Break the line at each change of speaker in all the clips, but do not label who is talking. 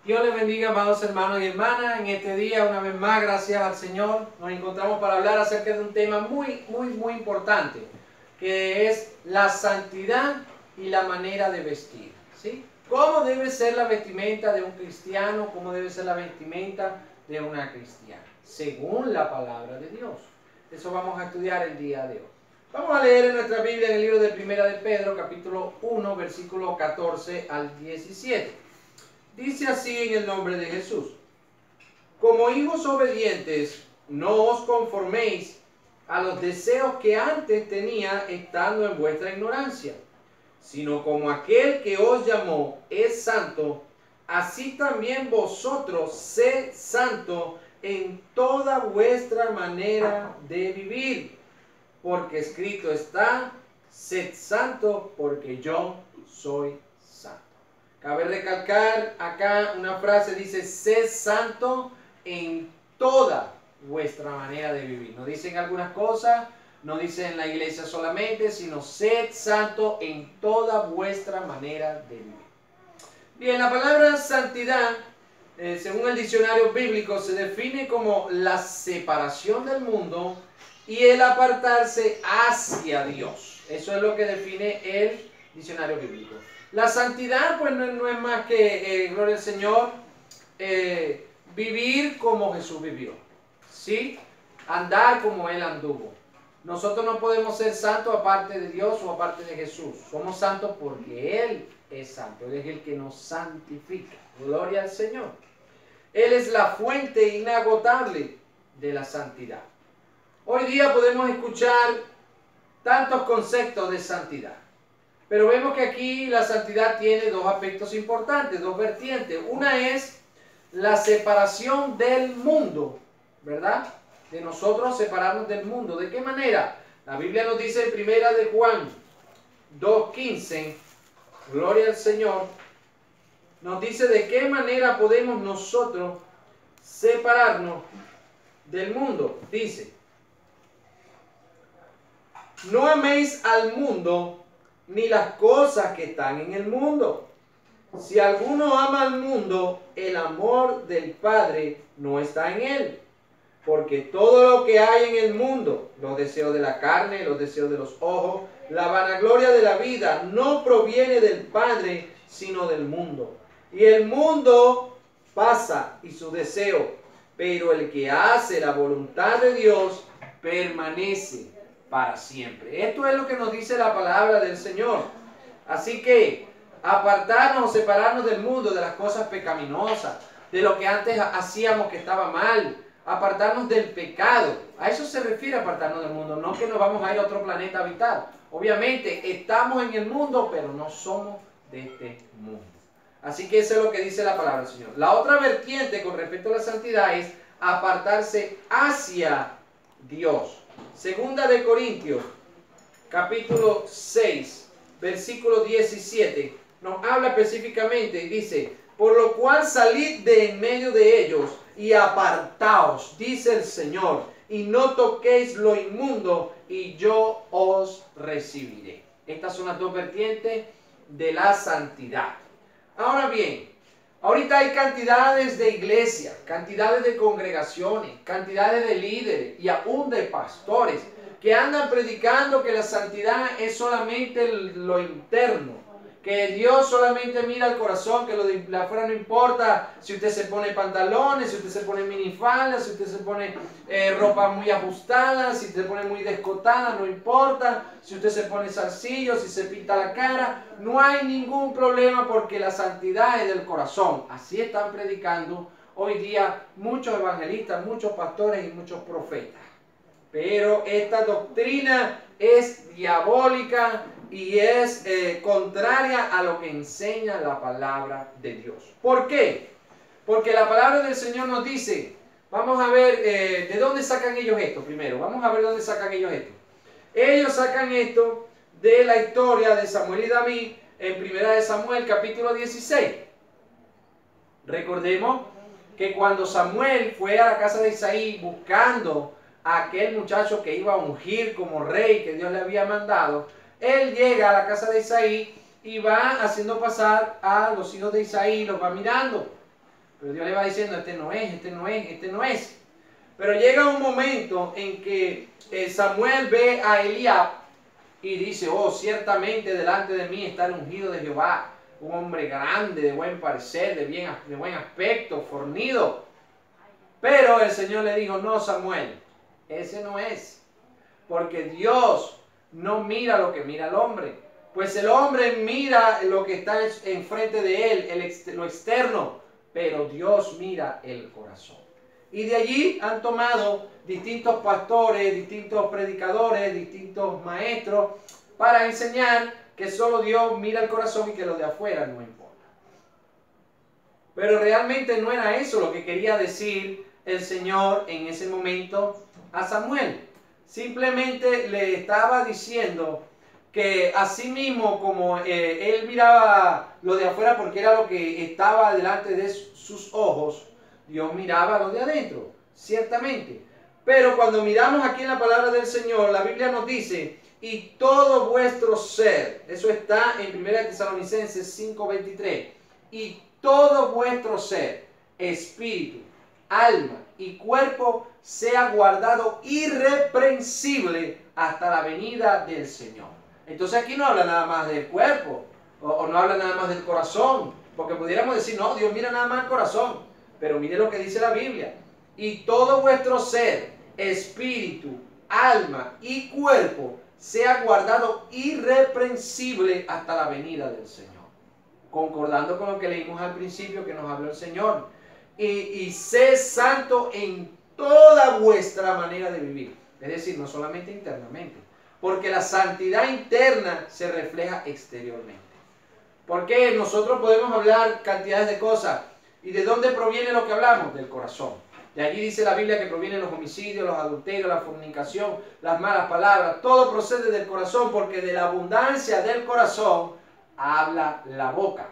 Dios les bendiga, amados hermanos y hermanas. En este día, una vez más, gracias al Señor, nos encontramos para hablar acerca de un tema muy importante, que es la santidad y la manera de vestir, ¿sí? ¿Cómo debe ser la vestimenta de un cristiano? ¿Cómo debe ser la vestimenta de una cristiana? Según la palabra de Dios. Eso vamos a estudiar el día de hoy. Vamos a leer en nuestra Biblia en el libro de Primera de Pedro, capítulo 1, versículo 14 al 17. Dice así en el nombre de Jesús: como hijos obedientes, no os conforméis a los deseos que antes tenía estando en vuestra ignorancia, sino como aquel que os llamó es santo, así también vosotros sed santos en toda vuestra manera de vivir, porque escrito está: sed santo porque yo soy santo. Cabe recalcar acá una frase, dice: sed santo en toda vuestra manera de vivir. No dicen algunas cosas, no dicen en la iglesia solamente, sino sed santo en toda vuestra manera de vivir. Bien, la palabra santidad, según el diccionario bíblico, se define como la separación del mundo y el apartarse hacia Dios. Eso es lo que define el diccionario bíblico. La santidad, pues, no es más que, gloria al Señor, vivir como Jesús vivió, ¿sí? Andar como Él anduvo. Nosotros no podemos ser santos aparte de Dios o aparte de Jesús. Somos santos porque Él es santo. Él es el que nos santifica. Gloria al Señor. Él es la fuente inagotable de la santidad. Hoy día podemos escuchar tantos conceptos de santidad, pero vemos que aquí la santidad tiene dos aspectos importantes, dos vertientes. Una es la separación del mundo, ¿verdad? De nosotros separarnos del mundo. ¿De qué manera? La Biblia nos dice en Primera de Juan 2:15, gloria al Señor, nos dice de qué manera podemos nosotros separarnos del mundo. Dice: no améis al mundo ni las cosas que están en el mundo. Si alguno ama al mundo, el amor del Padre no está en él. Porque todo lo que hay en el mundo, los deseos de la carne, los deseos de los ojos, la vanagloria de la vida, no proviene del Padre, sino del mundo. Y el mundo pasa y su deseo, pero el que hace la voluntad de Dios permanece para siempre. Esto es lo que nos dice la palabra del Señor. Así que apartarnos o separarnos del mundo, de las cosas pecaminosas, de lo que antes hacíamos que estaba mal, apartarnos del pecado. A eso se refiere apartarnos del mundo, no que nos vamos a ir a otro planeta a habitar. Obviamente estamos en el mundo, pero no somos de este mundo. Así que eso es lo que dice la palabra del Señor. La otra vertiente con respecto a la santidad es apartarse hacia Dios. Segunda de Corintios, capítulo 6, versículo 17, nos habla específicamente y dice: por lo cual salid de en medio de ellos y apartaos, dice el Señor, y no toquéis lo inmundo, y yo os recibiré. Estas son las dos vertientes de la santidad. Ahora bien, ahorita hay cantidades de iglesias, cantidades de congregaciones, cantidades de líderes y aún de pastores que andan predicando que la santidad es solamente lo interno, que Dios solamente mira el corazón, que lo de afuera no importa si usted se pone pantalones, si usted se pone minifaldas, si usted se pone ropa muy ajustada, si usted se pone muy descotada, no importa, si usted se pone zarcillos, si se pinta la cara, no hay ningún problema porque la santidad es del corazón. Así están predicando hoy día muchos evangelistas, muchos pastores y muchos profetas. Pero esta doctrina es diabólica y es contraria a lo que enseña la palabra de Dios. ¿Por qué? Porque la palabra del Señor nos dice, vamos a ver de dónde sacan ellos esto primero. Vamos a ver dónde sacan ellos esto. Ellos sacan esto de la historia de Samuel y David en Primera de Samuel, capítulo 16. Recordemos que cuando Samuel fue a la casa de Isaí buscando a aquel muchacho que iba a ungir como rey que Dios le había mandado, él llega a la casa de Isaí y va haciendo pasar a los hijos de Isaí, los va mirando. Pero Dios le va diciendo, este no es, este no es, este no es. Pero llega un momento en que Samuel ve a Eliab y dice, oh, ciertamente delante de mí está el ungido de Jehová, un hombre grande, de buen parecer, de buen aspecto, fornido. Pero el Señor le dijo, no, Samuel, ese no es. Porque Dios no mira lo que mira el hombre. Pues el hombre mira lo que está enfrente de él, lo externo. Pero Dios mira el corazón. Y de allí han tomado distintos pastores, distintos predicadores, distintos maestros para enseñar que solo Dios mira el corazón y que lo de afuera no importa. Pero realmente no era eso lo que quería decir el Señor en ese momento a Samuel. Simplemente le estaba diciendo que así mismo como él miraba lo de afuera porque era lo que estaba delante de sus ojos, Dios miraba lo de adentro, ciertamente. Pero cuando miramos aquí en la palabra del Señor, la Biblia nos dice, y todo vuestro ser, eso está en 1 Tesalonicenses 5:23, y todo vuestro ser, espíritu, alma y cuerpo, sea guardado irreprensible hasta la venida del Señor. Entonces aquí no habla nada más del cuerpo, o no habla nada más del corazón, porque pudiéramos decir, no, Dios mira nada más el corazón, pero mire lo que dice la Biblia, y todo vuestro ser, espíritu, alma y cuerpo, sea guardado irreprensible hasta la venida del Señor. Concordando con lo que leímos al principio que nos habló el Señor. Y sé santo en toda vuestra manera de vivir. Es decir, no solamente internamente. Porque la santidad interna se refleja exteriormente. Porque nosotros podemos hablar cantidades de cosas. ¿Y de dónde proviene lo que hablamos? Del corazón. De allí dice la Biblia que provienen los homicidios, los adulterios, la fornicación, las malas palabras. Todo procede del corazón, porque de la abundancia del corazón habla la boca.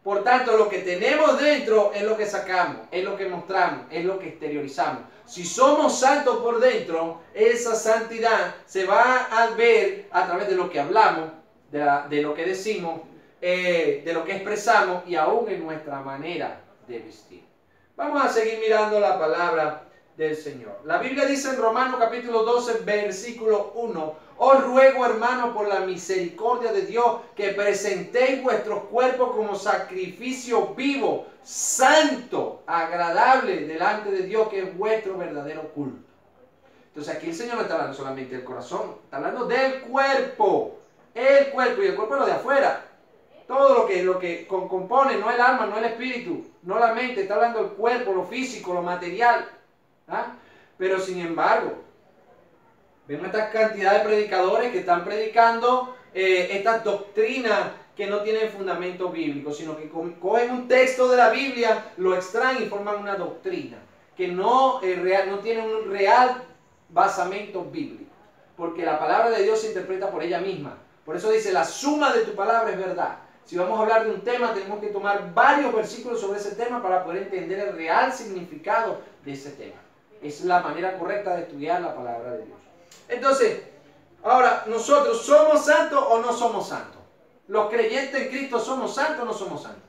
Por tanto, lo que tenemos dentro es lo que sacamos, es lo que mostramos, es lo que exteriorizamos. Si somos santos por dentro, esa santidad se va a ver a través de lo que hablamos, de lo que decimos, de lo que expresamos y aún en nuestra manera de vestir. Vamos a seguir mirando la palabra del Señor. La Biblia dice en Romanos capítulo 12, versículo 1, os ruego, hermano, por la misericordia de Dios, que presentéis vuestros cuerpos como sacrificio vivo, santo, agradable delante de Dios, que es vuestro verdadero culto. Entonces aquí el Señor no está hablando solamente del corazón, está hablando del cuerpo. El cuerpo, y el cuerpo es lo de afuera. Todo lo que compone, no el alma, no el espíritu, no la mente, está hablando del cuerpo, lo físico, lo material. ¿Ah? Pero sin embargo, vemos esta cantidad de predicadores que están predicando estas doctrinas que no tienen fundamento bíblico, sino que cogen un texto de la Biblia, lo extraen y forman una doctrina que no tiene un real basamento bíblico, porque la palabra de Dios se interpreta por ella misma. Por eso dice, la suma de tu palabra es verdad. Si vamos a hablar de un tema, tenemos que tomar varios versículos sobre ese tema para poder entender el real significado de ese tema. Es la manera correcta de estudiar la palabra de Dios. Entonces, ahora, ¿nosotros somos santos o no somos santos? ¿Los creyentes en Cristo somos santos o no somos santos?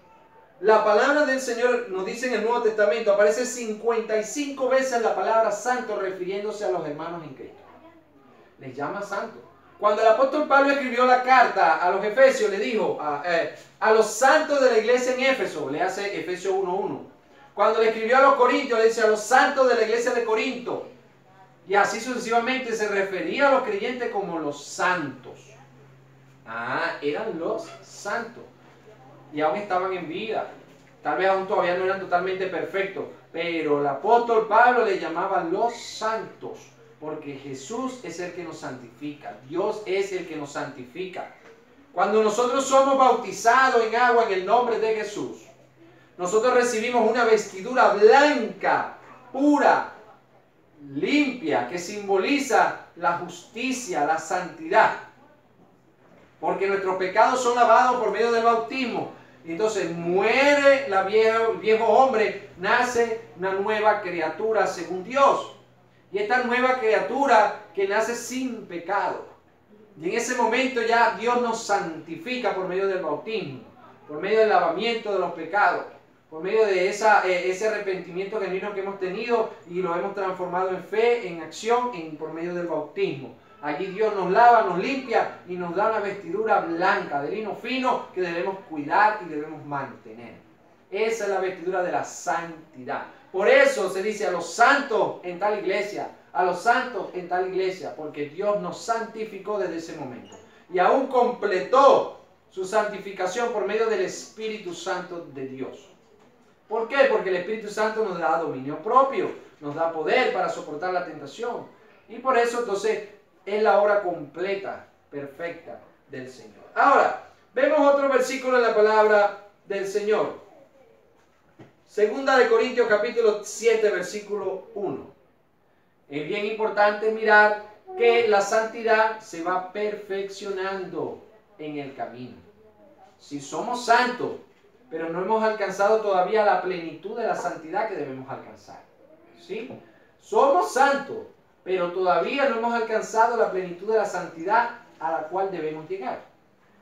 La palabra del Señor nos dice en el Nuevo Testamento, aparece 55 veces la palabra santo refiriéndose a los hermanos en Cristo. Les llama santos. Cuando el apóstol Pablo escribió la carta a los Efesios, le dijo a los santos de la iglesia en Éfeso, le hace Efesios 1:1. Cuando le escribió a los Corintios, le dice a los santos de la iglesia de Corinto. Y así sucesivamente se refería a los creyentes como los santos. Eran los santos. Y aún estaban en vida. Tal vez aún todavía no eran totalmente perfectos. Pero el apóstol Pablo le llamaba los santos. Porque Jesús es el que nos santifica. Dios es el que nos santifica. Cuando nosotros somos bautizados en agua en el nombre de Jesús, nosotros recibimos una vestidura blanca, pura, limpia, que simboliza la justicia, la santidad. Porque nuestros pecados son lavados por medio del bautismo. Y entonces muere el viejo hombre, nace una nueva criatura según Dios. Y esta nueva criatura que nace sin pecado. Y en ese momento ya Dios nos santifica por medio del bautismo, por medio del lavamiento de los pecados, por medio de ese arrepentimiento genuino que hemos tenido y lo hemos transformado en fe, en acción, por medio del bautismo. Allí Dios nos lava, nos limpia y nos da una vestidura blanca de lino fino que debemos cuidar y debemos mantener. Esa es la vestidura de la santidad. Por eso se dice a los santos en tal iglesia, a los santos en tal iglesia, porque Dios nos santificó desde ese momento. Y aún completó su santificación por medio del Espíritu Santo de Dios. ¿Por qué? Porque el Espíritu Santo nos da dominio propio, nos da poder para soportar la tentación. Y por eso entonces es la obra completa, perfecta del Señor. Ahora, vemos otro versículo en la palabra del Señor. Segunda de Corintios capítulo 7, versículo 1. Es bien importante mirar que la santidad se va perfeccionando en el camino. Si somos santos, pero no hemos alcanzado todavía la plenitud de la santidad que debemos alcanzar. ¿Sí? Somos santos, pero todavía no hemos alcanzado la plenitud de la santidad a la cual debemos llegar.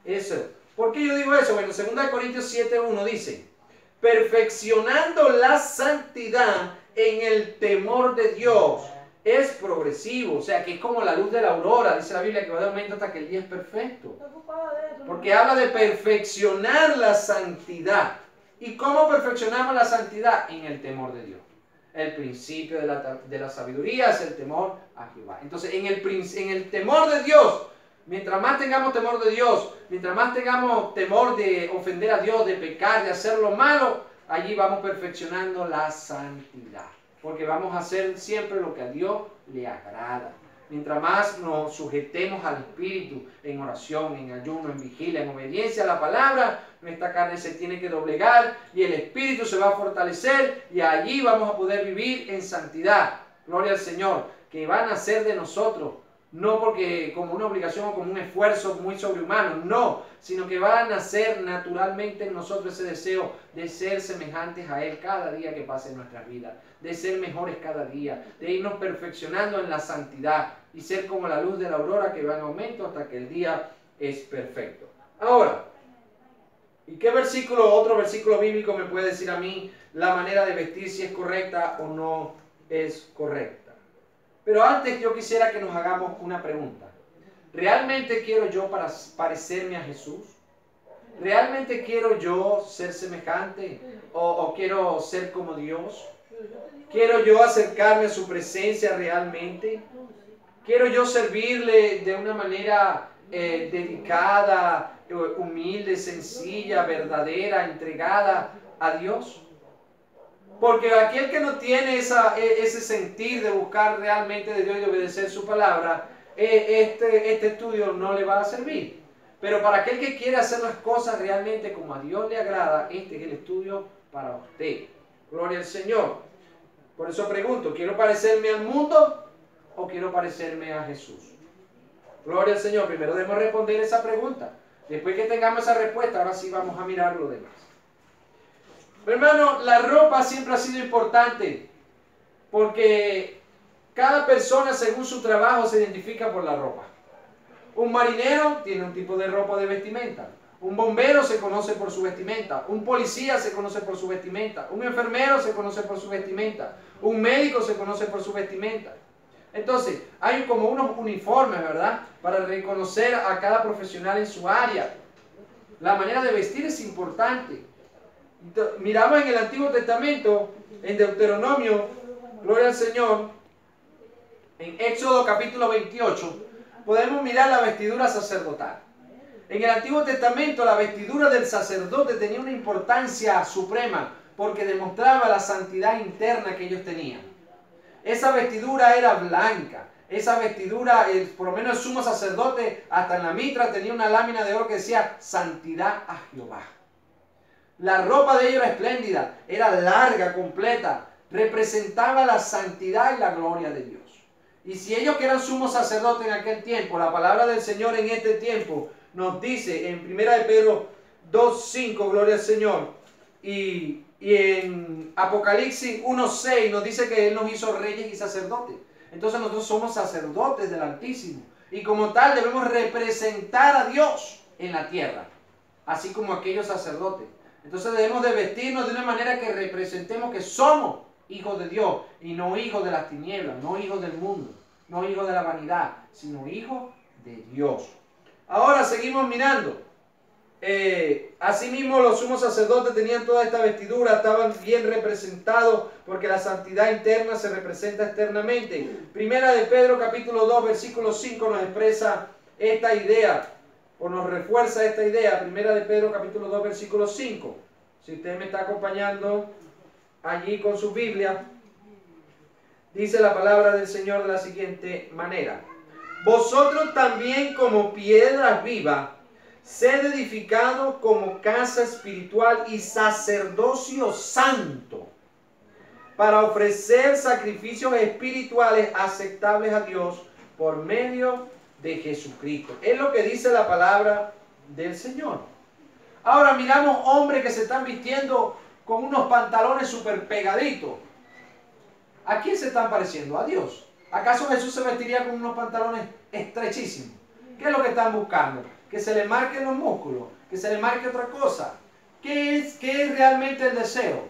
Eso. ¿Por qué yo digo eso? Bueno, 2 Corintios 7:1 dice, perfeccionando la santidad en el temor de Dios. Es progresivo, o sea que es como la luz de la aurora, dice la Biblia, que va de aumento hasta que el día es perfecto. Porque habla de perfeccionar la santidad. ¿Y cómo perfeccionamos la santidad? En el temor de Dios. El principio de la sabiduría es el temor a Jehová. Entonces, en el temor de Dios, mientras más tengamos temor de Dios, mientras más tengamos temor de ofender a Dios, de pecar, de hacer lo malo, allí vamos perfeccionando la santidad. Porque vamos a hacer siempre lo que a Dios le agrada. Mientras más nos sujetemos al Espíritu en oración, en ayuno, en vigilia, en obediencia a la palabra, nuestra carne se tiene que doblegar y el Espíritu se va a fortalecer y allí vamos a poder vivir en santidad. Gloria al Señor, que van a ser de nosotros, no porque como una obligación o como un esfuerzo muy sobrehumano, no, sino que van a nacer naturalmente en nosotros ese deseo de ser semejantes a Él cada día que pase en nuestras vidas, de ser mejores cada día, de irnos perfeccionando en la santidad y ser como la luz de la aurora que va en aumento hasta que el día es perfecto. Ahora, ¿y qué otro versículo bíblico me puede decir a mí la manera de vestir si es correcta o no es correcta? Pero antes yo quisiera que nos hagamos una pregunta. ¿Realmente quiero yo parecerme a Jesús? ¿Realmente quiero yo ser semejante o quiero ser como Dios? ¿Quiero yo acercarme a su presencia realmente? ¿Quiero yo servirle de una manera dedicada, humilde, sencilla, verdadera, entregada a Dios? Porque aquel que no tiene ese sentir de buscar realmente de Dios y de obedecer su palabra, este estudio no le va a servir. Pero para aquel que quiere hacer las cosas realmente como a Dios le agrada, este es el estudio para usted. Gloria al Señor. Por eso pregunto, ¿quiero parecerme al mundo o quiero parecerme a Jesús? Gloria al Señor. Primero debemos responder esa pregunta. Después que tengamos esa respuesta, ahora sí vamos a mirar lo demás. Hermano, la ropa siempre ha sido importante porque cada persona según su trabajo se identifica por la ropa. Un marinero tiene un tipo de ropa de vestimenta. Un bombero se conoce por su vestimenta. Un policía se conoce por su vestimenta. Un enfermero se conoce por su vestimenta. Un médico se conoce por su vestimenta. Entonces, hay como unos uniformes, ¿verdad? Para reconocer a cada profesional en su área. La manera de vestir es importante. Miramos en el Antiguo Testamento, en Deuteronomio, gloria al Señor, en Éxodo capítulo 28, podemos mirar la vestidura sacerdotal. En el Antiguo Testamento la vestidura del sacerdote tenía una importancia suprema porque demostraba la santidad interna que ellos tenían. Esa vestidura era blanca. Esa vestidura, por lo menos el sumo sacerdote, hasta en la mitra tenía una lámina de oro que decía santidad a Jehová. La ropa de ellos era espléndida, era larga, completa, representaba la santidad y la gloria de Dios. Y si ellos que eran sumos sacerdotes en aquel tiempo, la palabra del Señor en este tiempo nos dice en 1 de Pedro 2:5, gloria al Señor, y en Apocalipsis 1:6 nos dice que Él nos hizo reyes y sacerdotes. Entonces nosotros somos sacerdotes del Altísimo y como tal debemos representar a Dios en la tierra, así como aquellos sacerdotes. Entonces debemos de vestirnos de una manera que representemos que somos hijos de Dios y no hijos de las tinieblas, no hijos del mundo, no hijos de la vanidad, sino hijos de Dios. Ahora seguimos mirando. Asimismo los sumos sacerdotes tenían toda esta vestidura, estaban bien representados porque la santidad interna se representa externamente. Primera de Pedro capítulo 2 versículo 5 nos expresa esta idea o nos refuerza esta idea. Primera de Pedro capítulo 2 versículo 5. Si usted me está acompañando allí con su Biblia, dice la palabra del Señor de la siguiente manera: vosotros también como piedras vivas, sed edificados como casa espiritual y sacerdocio santo, para ofrecer sacrificios espirituales aceptables a Dios por medio de Jesucristo. Es lo que dice la palabra del Señor. Ahora miramos hombres que se están vistiendo con unos pantalones súper pegaditos. ¿A quién se están pareciendo? A Dios. ¿Acaso Jesús se vestiría con unos pantalones estrechísimos? ¿Qué es lo que están buscando? Que se le marquen los músculos, que se le marque otra cosa. ¿Qué es realmente el deseo?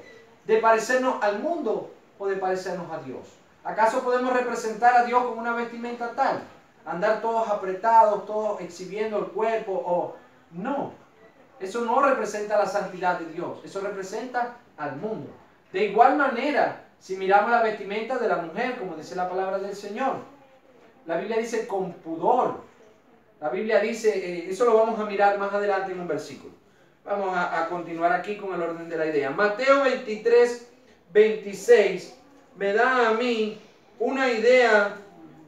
¿De parecernos al mundo o de parecernos a Dios? ¿Acaso podemos representar a Dios con una vestimenta tal? Andar todos apretados, todos exhibiendo el cuerpo o... No, eso no representa la santidad de Dios, eso representa al mundo. De igual manera, si miramos la vestimenta de la mujer, como dice la palabra del Señor, la Biblia dice con pudor. La Biblia dice, eso lo vamos a mirar más adelante en un versículo. Vamos a continuar aquí con el orden de la idea. Mateo 23, 26 me da a mí una idea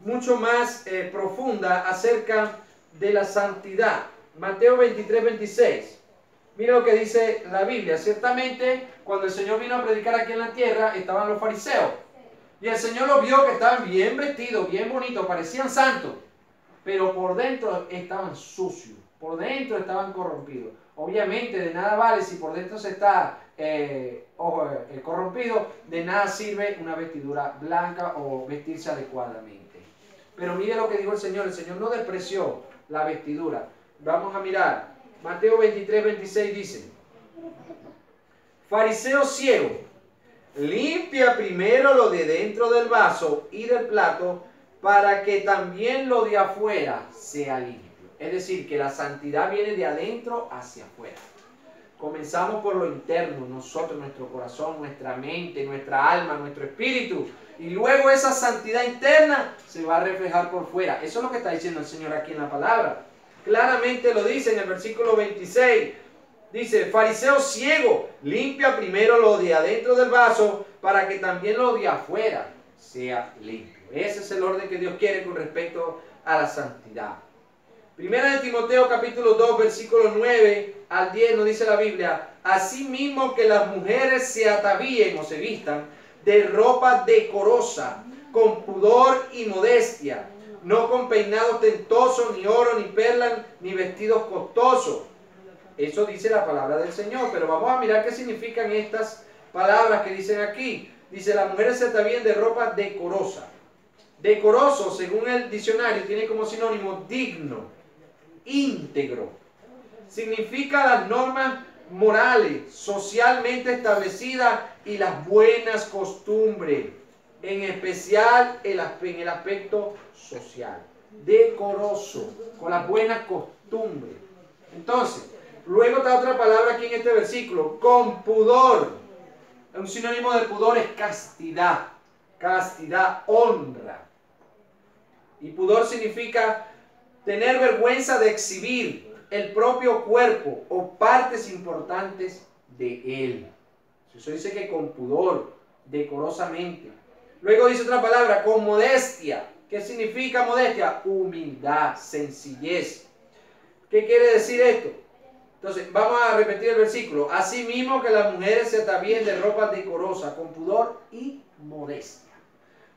mucho más profunda acerca de la santidad. Mateo 23, 26. Mira lo que dice la Biblia. Ciertamente, cuando el Señor vino a predicar aquí en la tierra, estaban los fariseos. Y el Señor los vio que estaban bien vestidos, bien bonitos, parecían santos. Pero por dentro estaban sucios, por dentro estaban corrompidos. Obviamente de nada vale si por dentro se está corrompido, de nada sirve una vestidura blanca o vestirse adecuadamente. Pero mire lo que dijo el Señor no despreció la vestidura. Vamos a mirar, Mateo 23, 26 dice: fariseo ciego, limpia primero lo de dentro del vaso y del plato, para que también lo de afuera sea limpio. Es decir, que la santidad viene de adentro hacia afuera. Comenzamos por lo interno, nosotros, nuestro corazón, nuestra mente, nuestra alma, nuestro espíritu. Y luego esa santidad interna se va a reflejar por fuera. Eso es lo que está diciendo el Señor aquí en la palabra. Claramente lo dice en el versículo 26. Dice, fariseo ciego, limpia primero lo de adentro del vaso, para que también lo de afuera sea limpio. Ese es el orden que Dios quiere con respecto a la santidad. Primera de Timoteo capítulo 2 versículos 9 al 10 nos dice la Biblia: asimismo que las mujeres se atavíen o se vistan de ropa decorosa, con pudor y modestia, no con peinados tentosos, ni oro, ni perlas, ni vestidos costosos. Eso dice la palabra del Señor, pero vamos a mirar qué significan estas palabras que dicen aquí. Dice, las mujeres se atavíen de ropa decorosa. Decoroso, según el diccionario, tiene como sinónimo digno, íntegro. Significa las normas morales, socialmente establecidas y las buenas costumbres, en especial en el aspecto social. Decoroso, con las buenas costumbres. Entonces, luego está otra palabra aquí en este versículo, con pudor. Un sinónimo de pudor es castidad. Castidad, honra. Y pudor significa tener vergüenza de exhibir el propio cuerpo o partes importantes de él. Eso dice que con pudor, decorosamente. Luego dice otra palabra, con modestia. ¿Qué significa modestia? Humildad, sencillez. ¿Qué quiere decir esto? Entonces, vamos a repetir el versículo. Asimismo que las mujeres se atavíen de ropa decorosa, con pudor y modestia.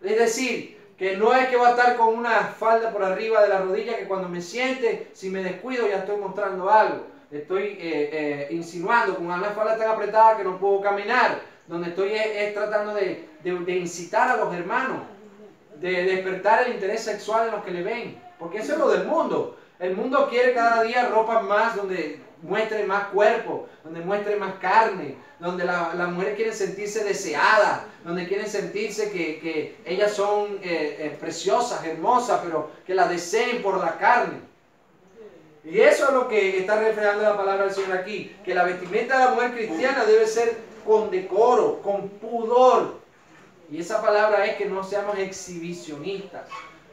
Es decir, que no es que va a estar con una falda por arriba de la rodilla, que cuando me siente, si me descuido ya estoy mostrando algo. Estoy insinuando con una falda tan apretada que no puedo caminar. Donde estoy tratando de incitar a los hermanos, de despertar el interés sexual en los que le ven. Porque eso es lo del mundo. El mundo quiere cada día ropa más donde muestre más cuerpo, donde muestre más carne, donde las mujeres quieren sentirse deseadas, donde quieren sentirse que ellas son preciosas, hermosas, pero que las deseen por la carne. Y eso es lo que está reflejando la palabra del Señor aquí, que la vestimenta de la mujer cristiana debe ser con decoro, con pudor. Y esa palabra es que no seamos exhibicionistas.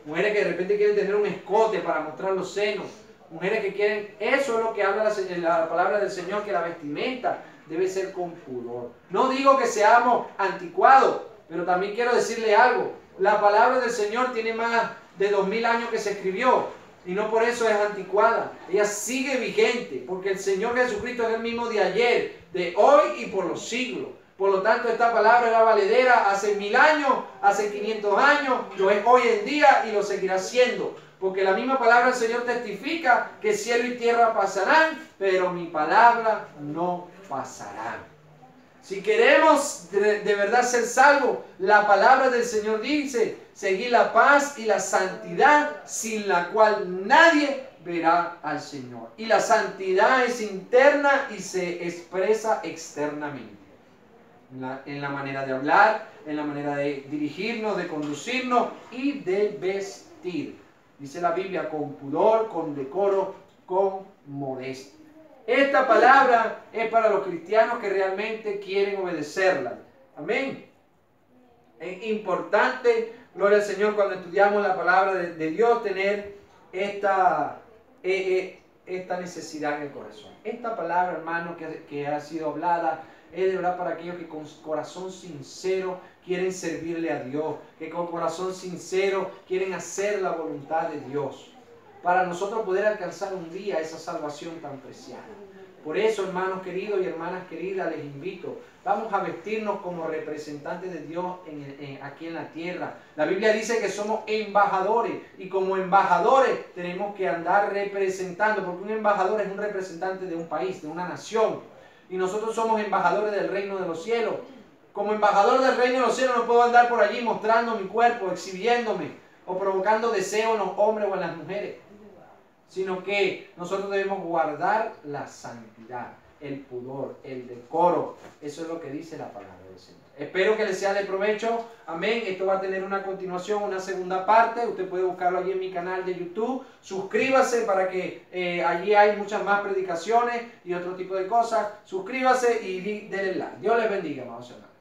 Mujeres que de repente quieren tener un escote para mostrar los senos. Mujeres que quieren, eso es lo que habla la palabra del Señor, que la vestimenta debe ser con pudor. No digo que seamos anticuados, pero también quiero decirle algo. La palabra del Señor tiene más de 2000 años que se escribió y no por eso es anticuada. Ella sigue vigente porque el Señor Jesucristo es el mismo de ayer, de hoy y por los siglos. Por lo tanto, esta palabra era valedera hace 1000 años, hace 500 años, lo es hoy en día y lo seguirá siendo. Porque la misma palabra del Señor testifica que cielo y tierra pasarán, pero mi palabra no pasará. Si queremos de verdad ser salvos, la palabra del Señor dice, seguir la paz y la santidad, sin la cual nadie verá al Señor. Y la santidad es interna y se expresa externamente. En la manera de hablar, en la manera de dirigirnos, de conducirnos y de vestir. Dice la Biblia, con pudor, con decoro, con modestia. Esta palabra es para los cristianos que realmente quieren obedecerla. Amén. Es importante, gloria al Señor, cuando estudiamos la palabra de Dios, tener esta necesidad en el corazón. Esta palabra, hermano, que ha sido hablada, es de verdad para aquellos que con corazón sincero quieren servirle a Dios, que con corazón sincero quieren hacer la voluntad de Dios, para nosotros poder alcanzar un día esa salvación tan preciada. Por eso, hermanos queridos y hermanas queridas, les invito, vamos a vestirnos como representantes de Dios aquí en la tierra. La Biblia dice que somos embajadores y como embajadores tenemos que andar representando, porque un embajador es un representante de un país, de una nación. Y nosotros somos embajadores del reino de los cielos. Como embajador del reino de los cielos no puedo andar por allí mostrando mi cuerpo, exhibiéndome o provocando deseo en los hombres o en las mujeres. Sino que nosotros debemos guardar la santidad, el pudor, el decoro. Eso es lo que dice la palabra del Señor. Espero que les sea de provecho. Amén. Esto va a tener una continuación, una segunda parte. Usted puede buscarlo allí en mi canal de YouTube. Suscríbase para que allí hay muchas más predicaciones y otro tipo de cosas. Suscríbase y denle like. Dios les bendiga, amados hermanos.